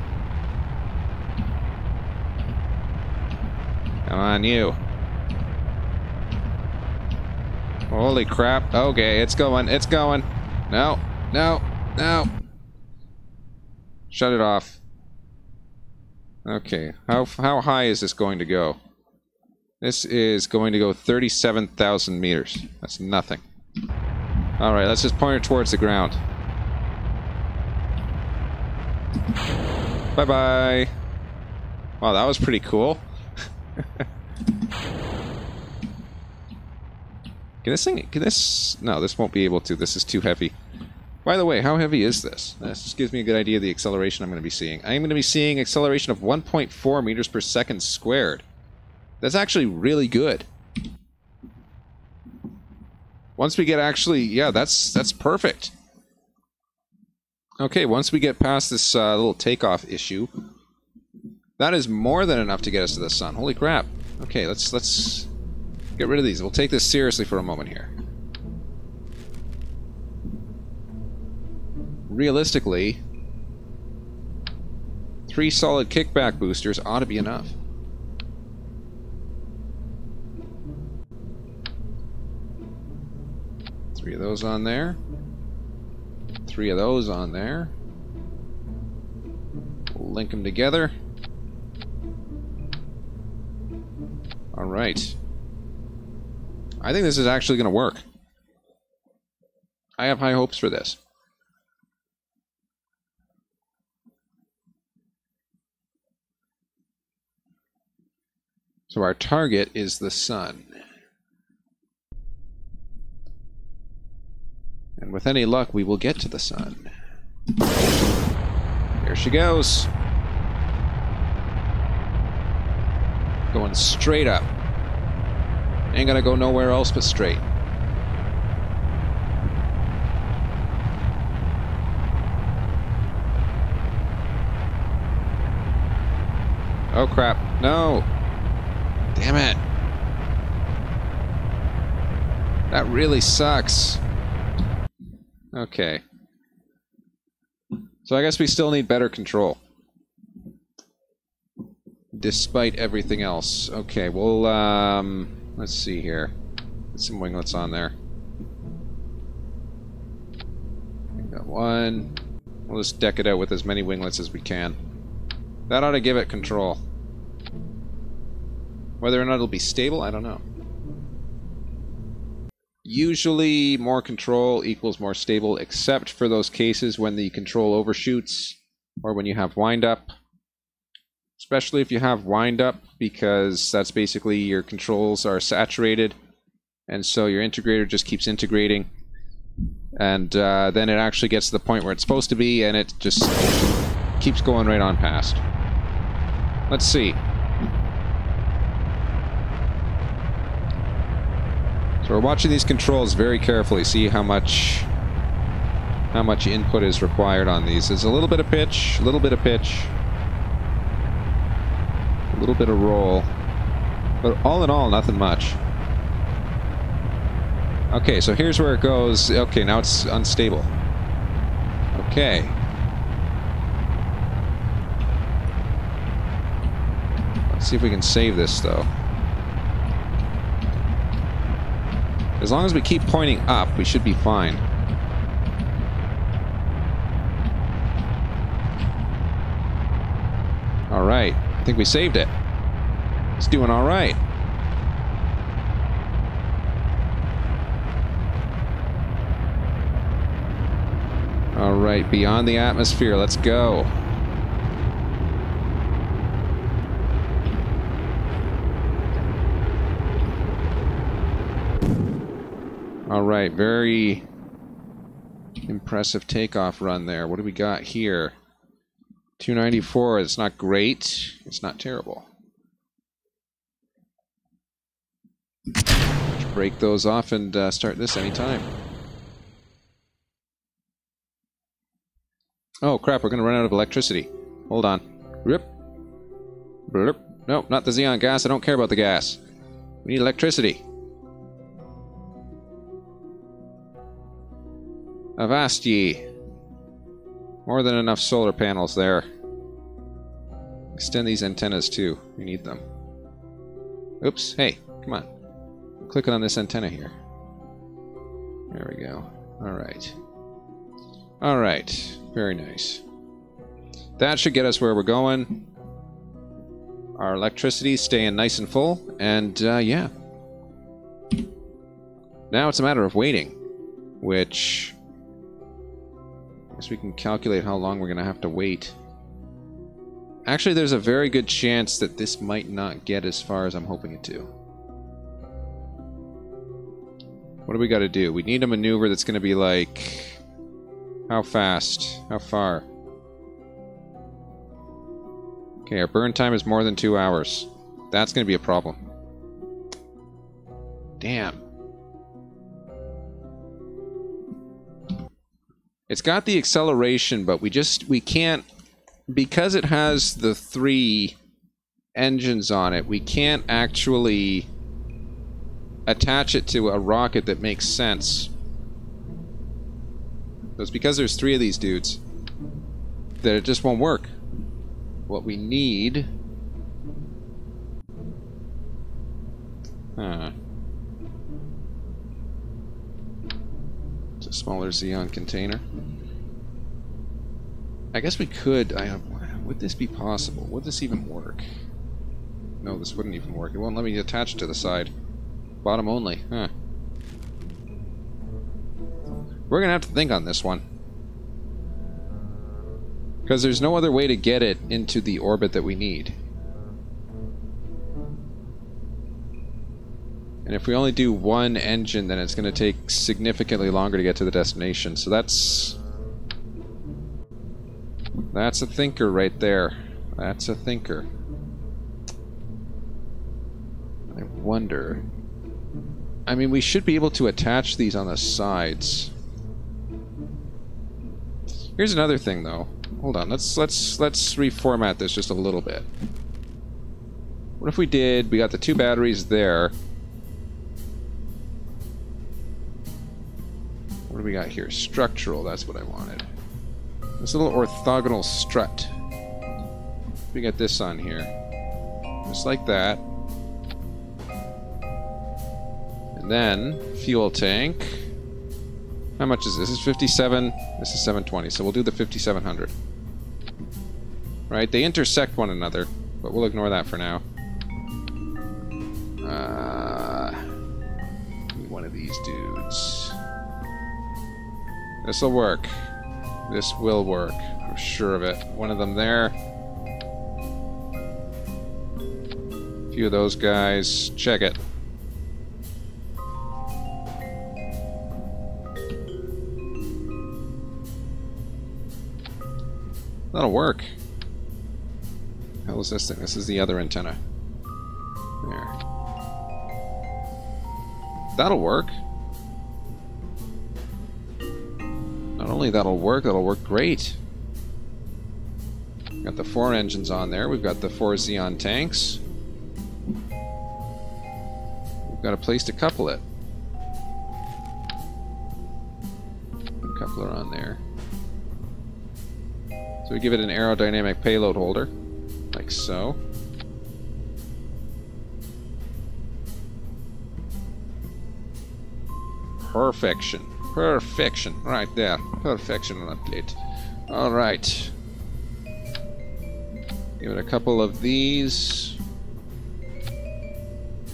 Come on, you. Holy crap. Okay, it's going. It's going. No. No. No. Shut it off. Okay. How high is this going to go? This is going to go 37,000 meters. That's nothing. Alright, let's just point it towards the ground. Bye-bye. Wow, that was pretty cool. Can this thing... Can this... No, this won't be able to. This is too heavy. By the way, how heavy is this? This just gives me a good idea of the acceleration I'm going to be seeing. I'm going to be seeing acceleration of 1.4 meters per second squared. That's actually really good. Once we get actually... Yeah, that's perfect. Okay, once we get past this little takeoff issue, that is more than enough to get us to the sun. Holy crap. Okay, let's get rid of these. We'll take this seriously for a moment here. Realistically, 3 solid kickback boosters ought to be enough. Three of those on there. 3 of those on there. We'll link them together. Alright. I think this is actually going to work. I have high hopes for this. So our target is the sun. And with any luck, we will get to the sun. Here she goes. Going straight up. Ain't gonna go nowhere else but straight. Oh crap. No! Damn it! That really sucks. Okay. So I guess we still need better control. Despite everything else. Okay, well, let's see here. Get some winglets on there. Got one. We'll just deck it out with as many winglets as we can. That ought to give it control. Whether or not it'll be stable, I don't know. Usually, more control equals more stable, except for those cases when the control overshoots, or when you have wind-up. Especially if you have wind-up, because that's basically your controls are saturated, and so your integrator just keeps integrating, and then it actually gets to the point where it's supposed to be, and it just keeps going right on past. Let's see. So we're watching these controls very carefully, see how much input is required on these. There's a little bit of pitch, a little bit of pitch, a little bit of roll, but all in all, nothing much. Okay, so here's where it goes. Okay, now it's unstable. Okay. Let's see if we can save this, though. As long as we keep pointing up, we should be fine. Alright, I think we saved it. It's doing alright. Alright, beyond the atmosphere, let's go. Alright, very impressive takeoff run there. What do we got here? 294, it's not great. It's not terrible. Let's break those off and start this anytime. Oh crap, we're going to run out of electricity. Hold on. Rip. Blip. Nope, not the xenon gas. I don't care about the gas. We need electricity. Avast ye. More than enough solar panels there. Extend these antennas too. We need them. Oops. Hey, come on. Click on this antenna here. There we go. Alright. Alright. Very nice. That should get us where we're going. Our electricity's staying nice and full. And, yeah. Now it's a matter of waiting. Which... I guess we can calculate how long we're going to have to wait. Actually, there's a very good chance that this might not get as far as I'm hoping it to. What do we got to do? We need a maneuver that's going to be like... How fast? How far? Okay, our burn time is more than 2 hours. That's going to be a problem. Damn. It's got the acceleration, but we can't... Because it has the 3 engines on it, we can't actually attach it to a rocket that makes sense. So it's because there's 3 of these dudes that it just won't work. What we need... It's a smaller Xeon container. I guess we could... would this be possible? Would this even work? No, this wouldn't even work. It won't let me attach it to the side. Bottom only. Huh. We're gonna have to think on this one. Because there's no other way to get it into the orbit that we need. And if we only do 1 engine, then it's going to take significantly longer to get to the destination. So that's a thinker right there. That's a thinker. I wonder... I mean, we should be able to attach these on the sides. Here's another thing, though. Hold on, let's reformat this just a little bit. What if we did... We got the 2 batteries there. What do we got here? Structural, that's what I wanted. This little orthogonal strut. We got this on here. Just like that. And then, fuel tank. How much is this? This is 57. This is 720, so we'll do the 5700. Right, they intersect one another, but we'll ignore that for now. One of these dudes. This'll work. This will work. I'm sure of it. One of them there. A few of those guys. Check it. That'll work. What the hell is this thing? This is the other antenna. There. That'll work. Not only that'll work great. Got the 4 engines on there. We've got the 4 Xeon tanks. We've got a place to couple it. Coupler on there. So we give it an aerodynamic payload holder, like so. Perfection. Perfection. Right there. Perfection on that plate. Alright. Give it a couple of these.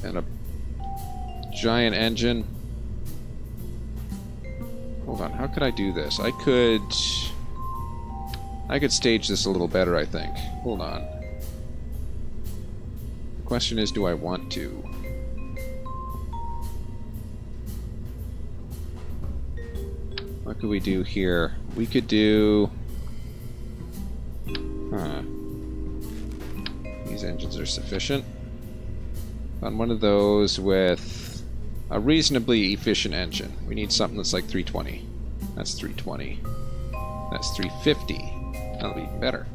And a giant engine. Hold on, how could I do this? I could stage this a little better, I think. Hold on. The question is, do I want to? What could we do here? We could do... These engines are sufficient. On one of those with a reasonably efficient engine. We need something that's like 320. That's 320. That's 350. That'll be even better.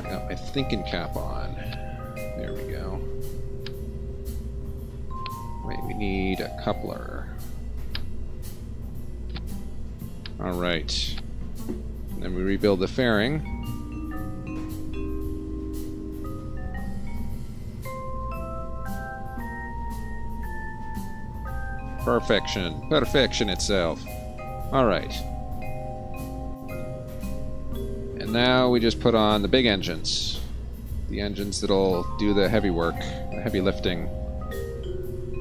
I got my thinking cap on. There we go. Wait, we need a coupler. Alright. Then we rebuild the fairing. Perfection. Perfection itself. Alright. And now we just put on the big engines. The engines that'll do the heavy work, the heavy lifting.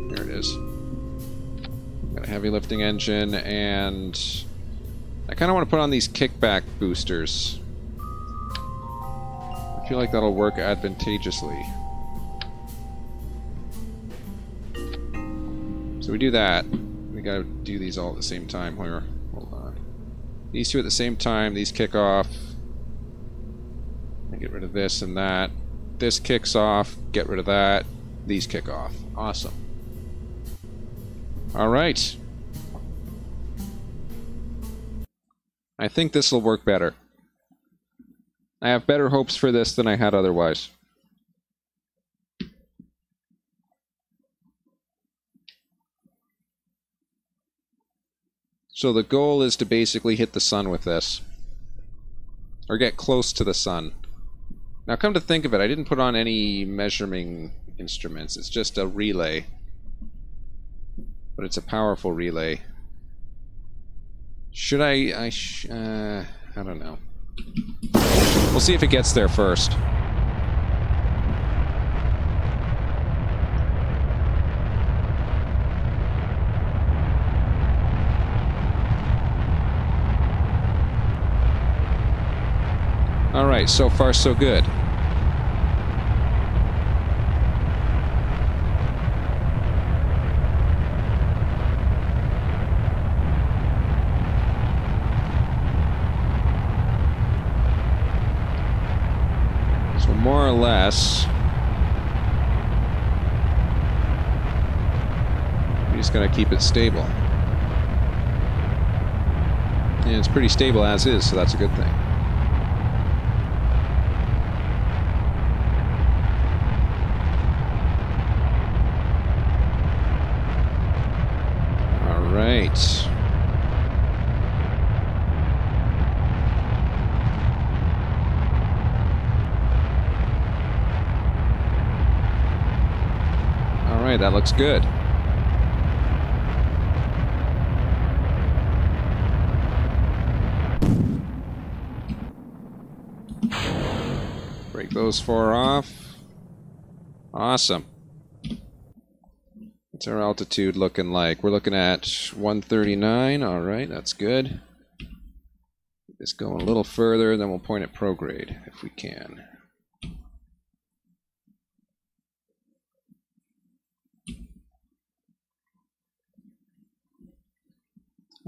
There it is. Got a heavy lifting engine, and I kind of want to put on these kickback boosters. I feel like that'll work advantageously. So we do that. We gotta do these all at the same time. Hold on. These two at the same time, these kick off. Get rid of this and that. This kicks off, get rid of that. These kick off. Awesome. Alright. I think this will work better. I have better hopes for this than I had otherwise. So the goal is to basically hit the sun with this. Or get close to the sun. Now come to think of it, I didn't put on any measuring instruments. It's just a relay. But it's a powerful relay. Should I don't know. We'll see if it gets there first. Alright, so far so good. So more or less, we're just gonna keep it stable. And it's pretty stable as is, so that's a good thing. Right. Alright, that looks good. Break those four off. Awesome. What's our altitude looking like? We're looking at 139. Alright, that's good. Get this going a little further, then we'll point at prograde if we can.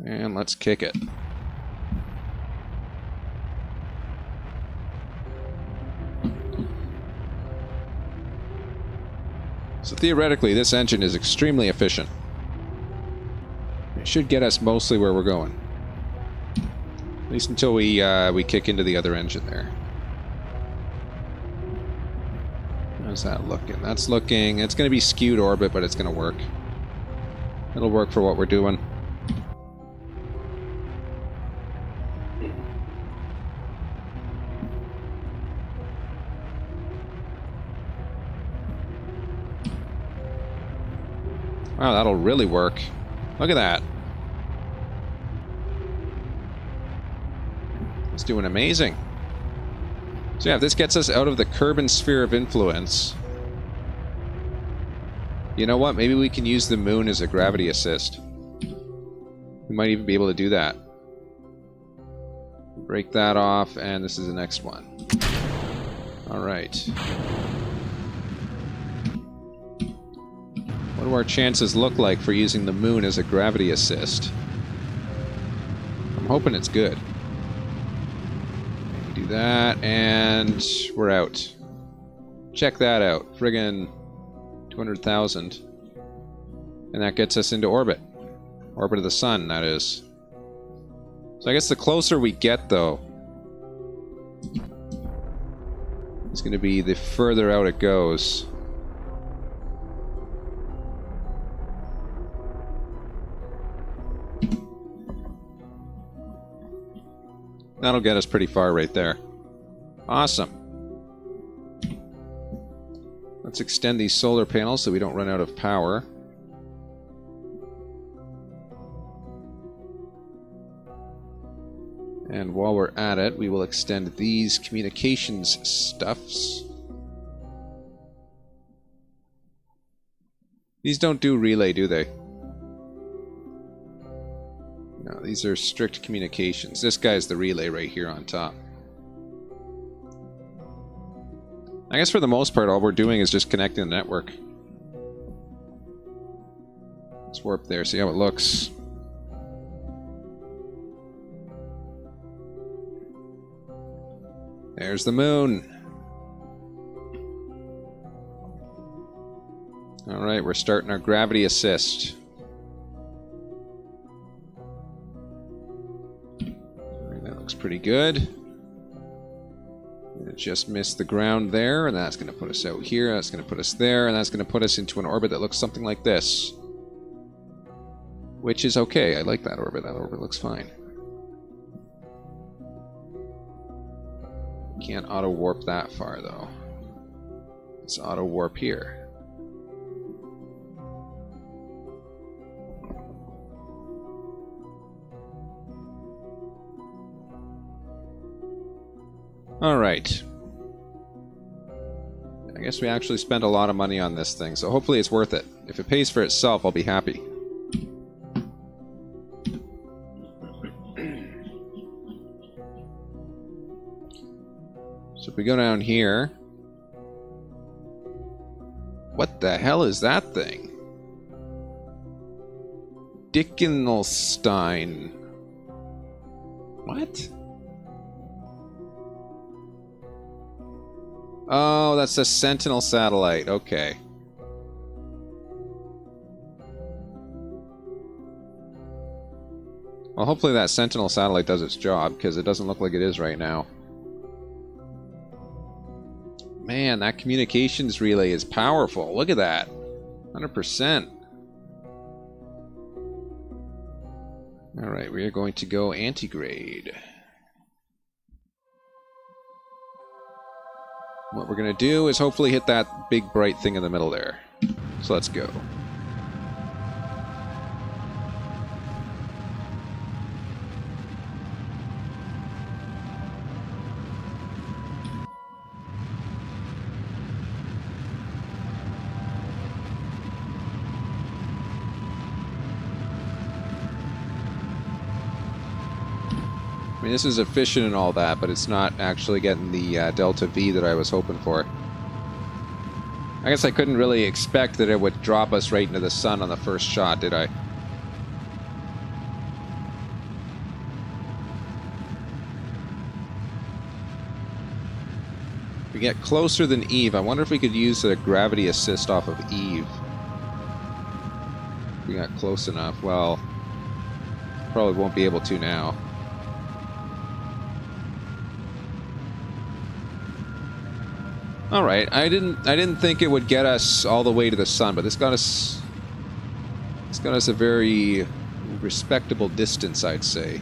And let's kick it. So theoretically, this engine is extremely efficient. It should get us mostly where we're going. At least until we kick into the other engine there. How's that looking? That's looking... It's going to be skewed orbit, but it's going to work. It'll work for what we're doing. Wow, that'll really work. Look at that. It's doing amazing. So yeah, if this gets us out of the Kerbal sphere of influence, you know what? Maybe we can use the moon as a gravity assist. We might even be able to do that. Break that off, and this is the next one. Alright. What do our chances look like for using the moon as a gravity assist? I'm hoping it's good. We do that, and we're out. Check that out. Friggin' 200,000. And that gets us into orbit. Orbit of the sun, that is. So I guess the closer we get, though, it's going to be the further out it goes. That'll get us pretty far right there. Awesome. Let's extend these solar panels so we don't run out of power. And while we're at it, we will extend these communications stuffs. These don't do relay, do they? No, these are strict communications. This guy's the relay right here on top. I guess for the most part, all we're doing is just connecting the network. Let's warp there, see how it looks. There's the moon. Alright, we're starting our gravity assist. That looks pretty good. It just missed the ground there, and that's going to put us out here, that's going to put us there, and that's going to put us into an orbit that looks something like this. Which is okay, I like that orbit. That orbit looks fine. Can't auto-warp that far, though. Let's auto-warp here. Alright. I guess we actually spent a lot of money on this thing, so hopefully it's worth it. If it pays for itself, I'll be happy. So if we go down here... What the hell is that thing? Dickenstein. What? Oh, that's a Sentinel satellite. Okay. Well, hopefully that Sentinel satellite does its job, because it doesn't look like it is right now. Man, that communications relay is powerful. Look at that. 100%. Alright, we are going to go anti-grade. What we're going to do is hopefully hit that big bright thing in the middle there. So let's go. I mean, this is efficient and all that, but it's not actually getting the Delta V that I was hoping for. I guess I couldn't really expect that it would drop us right into the sun on the first shot, did I? We get closer than Eve. I wonder if we could use a gravity assist off of Eve. We got close enough. Well, probably won't be able to now. All right, I didn't think it would get us all the way to the sun, but it's got us a very respectable distance, I'd say.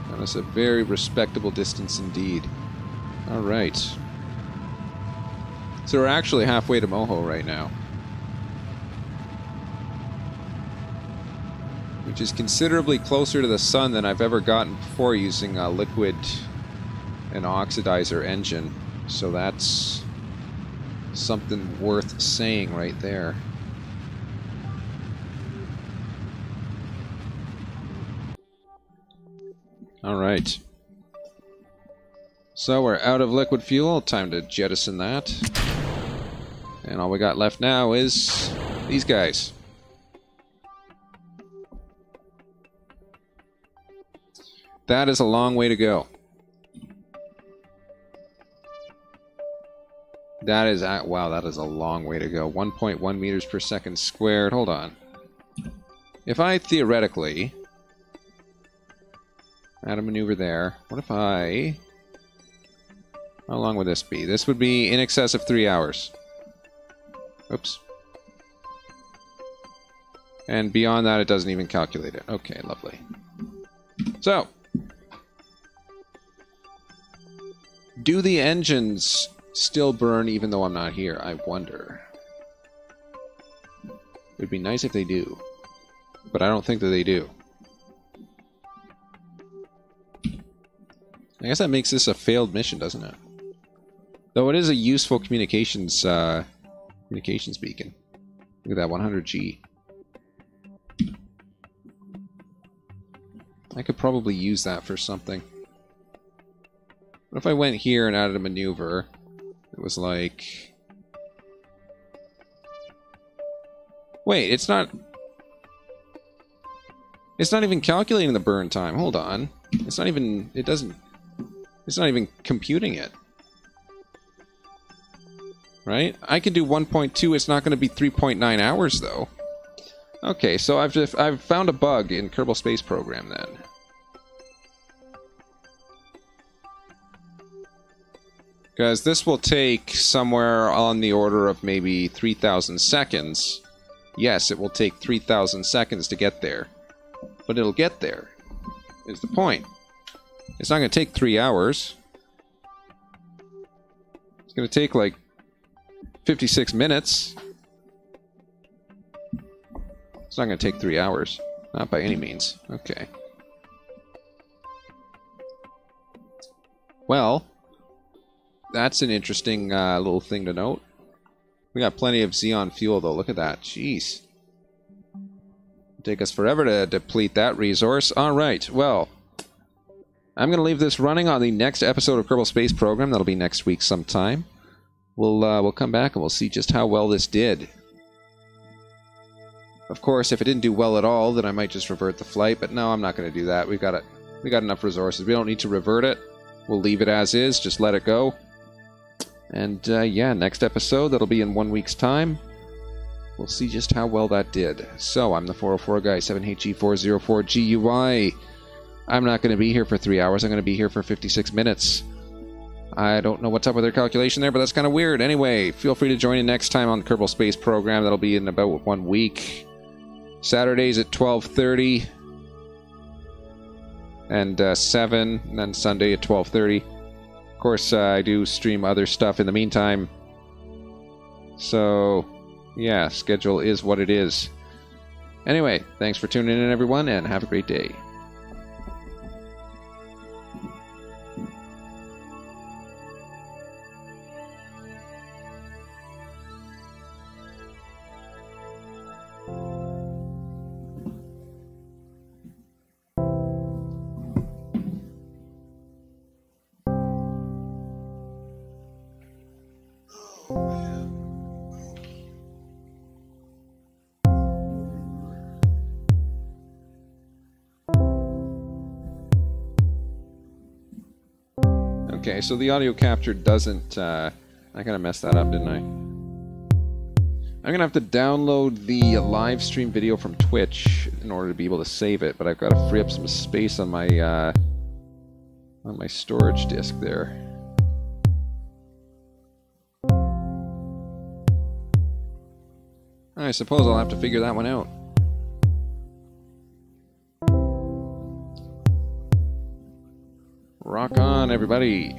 Got us a very respectable distance indeed. All right. So we're actually halfway to Moho right now, which is considerably closer to the sun than I've ever gotten before using a liquid and oxidizer engine, so that's something worth saying right there. All right. So we're out of liquid fuel, time to jettison that. And all we got left now is these guys. That is a long way to go. That is, wow, that is a long way to go. 1.1 meters per second squared. Hold on. If I theoretically add a maneuver there, what if I... How long would this be? This would be in excess of 3 hours. Oops. And beyond that, it doesn't even calculate it. Okay, lovely. So, do the engines still burn even though I'm not here? I wonder. It would be nice if they do. But I don't think that they do. I guess that makes this a failed mission, doesn't it? Though it is a useful communications beacon. Look at that, 100G. I could probably use that for something. What if I went here and added a maneuver? It was like... Wait, it's not... It's not even calculating the burn time. Hold on. It's not even... It doesn't... It's not even computing it. Right? I can do 1.2. It's not going to be 3.9 hours, though. Okay, so I've found a bug in Kerbal Space Program, then. Because this will take somewhere on the order of maybe 3,000 seconds. Yes, it will take 3,000 seconds to get there. But it'll get there, is the point. It's not going to take 3 hours. It's going to take, like, 56 minutes. It's not going to take 3 hours. Not by any means. Okay. Well, that's an interesting little thing to note. We got plenty of Xeon fuel, though. Look at that. Jeez. It'll take us forever to deplete that resource. Alright, well, I'm going to leave this running on the next episode of Kerbal Space Program. That'll be next week sometime. We'll come back and we'll see just how well this did. Of course, if it didn't do well at all, then I might just revert the flight, but no, I'm not going to do that. We got enough resources. We don't need to revert it. We'll leave it as is, just let it go. And yeah, next episode, that'll be in 1 week's time. We'll see just how well that did. So, I'm the 404 guy, 7HG404GUI. I'm not going to be here for 3 hours. I'm going to be here for 56 minutes. I don't know what's up with their calculation there, but that's kind of weird. Anyway, feel free to join in next time on the Kerbal Space Program. That'll be in about 1 week. Saturdays at 12:30. And 7, and then Sunday at 12:30. Of course, I do stream other stuff in the meantime. So, yeah, schedule is what it is. Anyway, thanks for tuning in, everyone, and have a great day. Okay, so the audio capture doesn't, I kind of messed that up, didn't I? I'm going to have to download the live stream video from Twitch in order to be able to save it, but I've got to free up some space on my storage disk there. I suppose I'll have to figure that one out. Rock on, everybody.